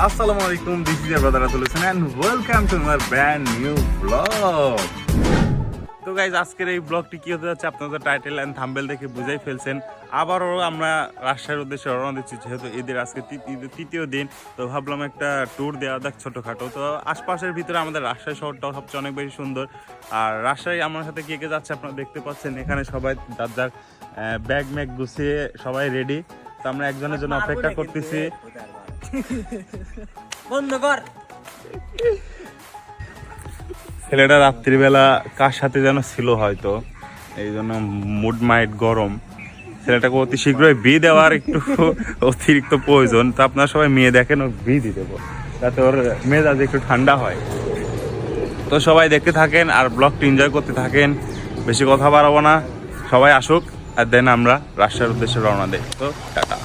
Assalamu alaikum, this is your brother Atul Hussain and welcome to my brand new vlog. তো guys আজকের এই ব্লগটি কি হতে যাচ্ছে আপনাদের টাইটেল এন্ড থাম্বনেল দেখে বুঝেই ফেলছেন। আবারও আমরা রাজশাহীর উদ্দেশ্যে রওনা দিচ্ছি, যেহেতু ঈদের আজকে তৃতীয় দিন, তো ভাবলাম একটা ট্যুর দেওয়া যাক ছোটোখাটো। তো আশপাশের ভিতরে আমাদের রাজশাহী শহরটাও সবচেয়ে অনেক বেশি সুন্দর। আর রাজশাহী আমার সাথে কে কে যাচ্ছে আপনারা দেখতে পাচ্ছেন, এখানে সবাই যার যার ব্যাগ ম্যাগ গুছিয়ে সবাই রেডি। তো আমরা একজনের জন্য অপেক্ষা করতেছি। ছেলেটা রাত্রিবেলা কার সাথে যেন ছিল, হয়তো এই জন্য মুড মাইট গরম। ছেলেটাকে অতি শীঘ্রই বিয়ে দেওয়ার একটু অতিরিক্ত প্রয়োজন। তো আপনারা সবাই মেয়ে দেখেন, ওর বিয়ে দিয়ে দেবো যাতে ওর মেজাজ একটু ঠান্ডা হয়। তো সবাই দেখতে থাকেন আর ব্লগটি এনজয় করতে থাকেন, বেশি কথা বাড়াবো না, সবাই আসুক আর দেন আমরা রাজশাহীর উদ্দেশ্যে রওনা দেই। তো টাটা।